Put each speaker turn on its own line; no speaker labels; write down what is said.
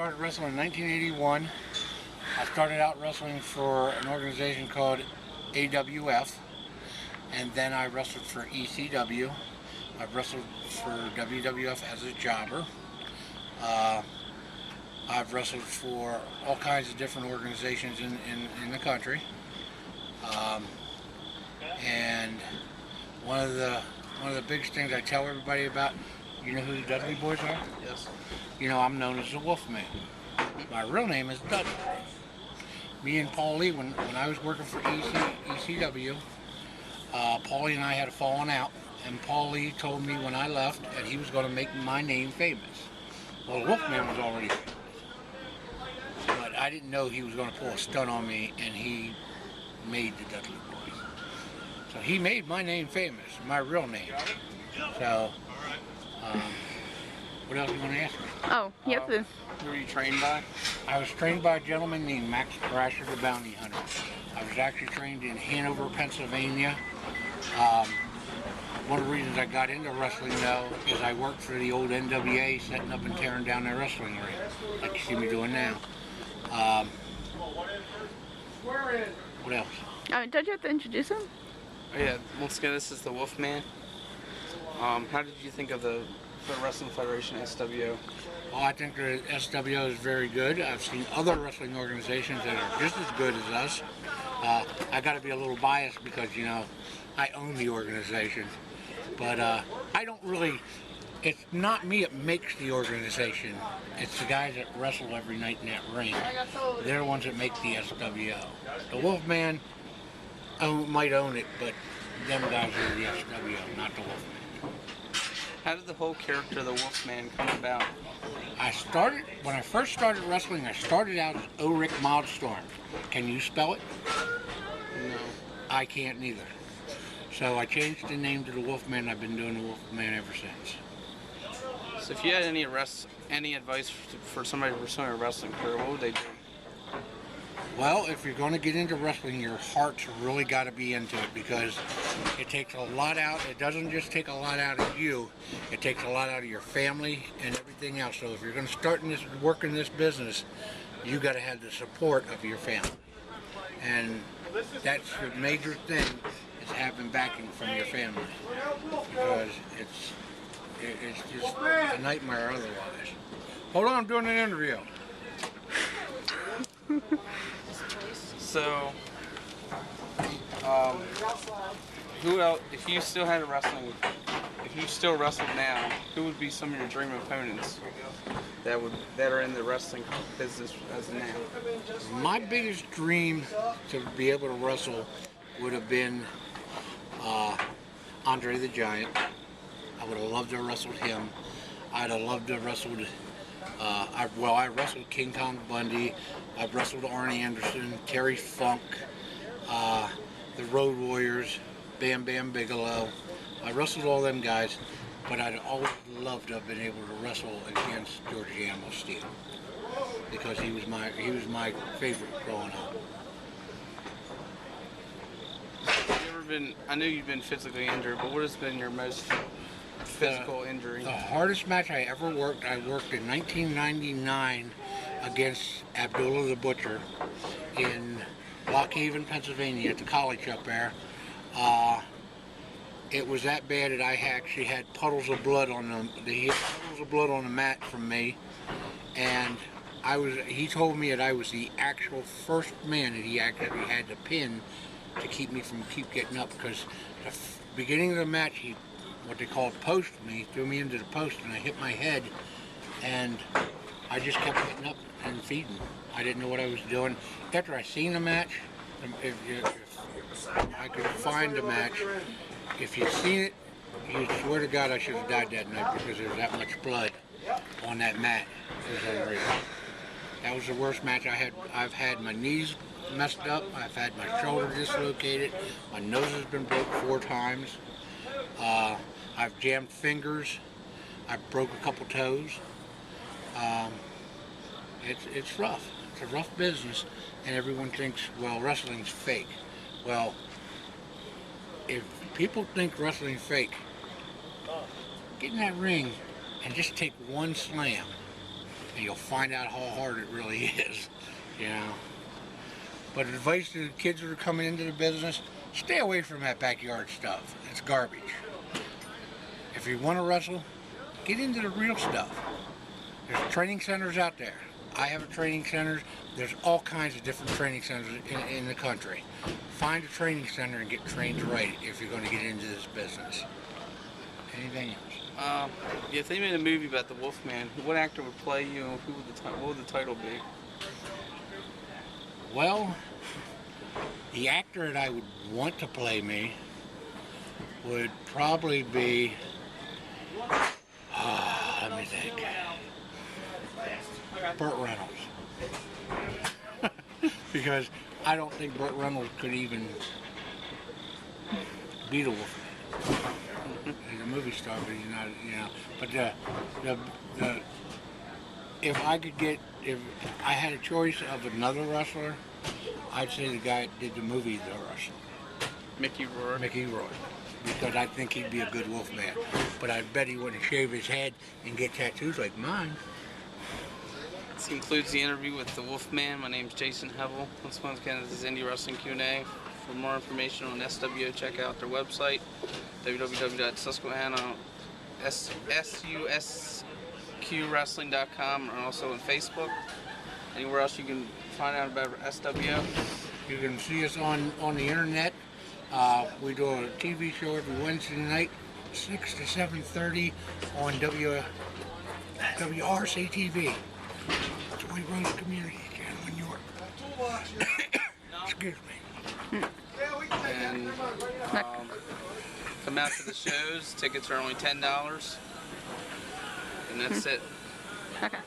started wrestling in 1981. I started out wrestling for an organization called AWF, and then I wrestled for ECW. I've wrestled for WWF as a jobber. I've wrestled for all kinds of different organizations in the country. And one of the biggest things I tell everybody about, you know who the Dudley Boys are?
Yes.
You know, I'm known as the Wolfman. My real name is Dudley. Me and Paulie, when I was working for ECW, Paulie and I had a falling out, and Paulie told me when I left that he was going to make my name famous. Well, the Wolfman was already famous, but I didn't know he was going to pull a stunt on me, and he made the Dudley Boys. So he made my name famous, my real name. So, what else do you want to ask me?
Oh, yes.
Who were you trained by?
I was trained by a gentleman named Max Thrasher, the Bounty Hunter. I was actually trained in Hanover, Pennsylvania. One of the reasons I got into wrestling, though, is I worked for the old NWA, setting up and tearing down their wrestling ring, like you see me doing now. What else?
Don't you have to introduce him?
Oh, yeah, once again, this is the Wolfman. How did you think of the Wrestling Federation, SWO?
Well, I think the SWO is very good. I've seen other wrestling organizations that are just as good as us. I got to be a little biased because, you know, I own the organization. But I don't really, it's not me that makes the organization. It's the guys that wrestle every night in that ring. They're the ones that make the SWO. The Wolfman might own it, but them guys are the SWO, not the Wolfman.
How did the whole character of the Wolfman come about?
When I first started wrestling, I started out as Ulrich Mildstorm. Can you spell it?
No.
I can't neither. So I changed the name to the Wolfman. I've been doing the Wolfman ever since.
So if you had any advice for somebody pursuing a wrestling career, what would they do?
Well, if you're going to get into wrestling, your heart's really got to be into it because it takes a lot out. It doesn't just take a lot out of you. It takes a lot out of your family and everything else. So if you're going to start work in this business, you got to have the support of your family. And that's the major thing, is having backing from your family. Because it's just a nightmare otherwise. Hold on, I'm doing an interview.
So, who else, if you still wrestled now, who would be some of your dream opponents that are in the wrestling business as of now?
My biggest dream to be able to wrestle would have been Andre the Giant. I would have loved to have wrestled him. I'd have loved to have wrestled I wrestled King Kong Bundy. I've wrestled Arnie Anderson, Terry Funk, the Road Warriors, Bam Bam Bigelow. I wrestled all them guys, but I'd always loved to have been able to wrestle against George Animal Steel because he was my favorite growing up.
I know you've been physically injured, but what has been your most physical injury?
The hardest match I ever worked, I worked in 1999 against Abdullah the Butcher in Lock Haven, Pennsylvania, at the college up there. It was that bad that I actually had puddles of blood on them. He had puddles of blood on the mat from me, and he told me that I was the actual first man that he actually had to pin to keep me from getting up, because the beginning of the match, he, what they call posted me, threw me into the post, and I hit my head, and I just kept getting up and feeding. I didn't know what I was doing. After I seen the match, if I could find the match, if you'd seen it, you'd swear to God I should have died that night because there was that much blood on that mat. It was unreal. That was the worst match I had. I've had my knees messed up. I've had my shoulder dislocated. My nose has been broke 4 times. I've jammed fingers. I've broke a couple toes. It's rough. It's a rough business, and everyone thinks, well, wrestling's fake. Well, if people think wrestling's fake, get in that ring and just take one slam, and you'll find out how hard it really is, you know. But advice to the kids that are coming into the business, stay away from that backyard stuff. It's garbage. If you want to wrestle, get into the real stuff. There's training centers out there. I have a training center. There's all kinds of different training centers in the country. Find a training center and get trained right if you're going to get into this business. Anything else?
If they made a movie about the Wolfman, what actor would play you, and what would the title be?
Well, the actor that I would want to play me would probably be, let me think, Burt Reynolds. Because I don't think Burt Reynolds could even beat a Wolfman. He's a movie star, but he's not, you know. But if I had a choice of another wrestler, I'd say the guy that did the movie The Wrestler.
Mickey Rourke.
Mickey Rourke. Because I think he'd be a good Wolfman. But I bet he wouldn't shave his head and get tattoos like mine.
This concludes the interview with the Wolfman. My name's Jason Hevel. Once again, this is Indie Wrestling Q&A. For more information on SWO, check out their website, www.susquehanna.susqwrestling.com, and also on Facebook. Anywhere else you can find out about SWO?
You can see us on the internet. We do a TV show every Wednesday night, 6 to 7:30 on WRC TV. Joy Rose Community Channel in York. Excuse me.
And come out to the shows. Tickets are only $10. And that's it.
Okay.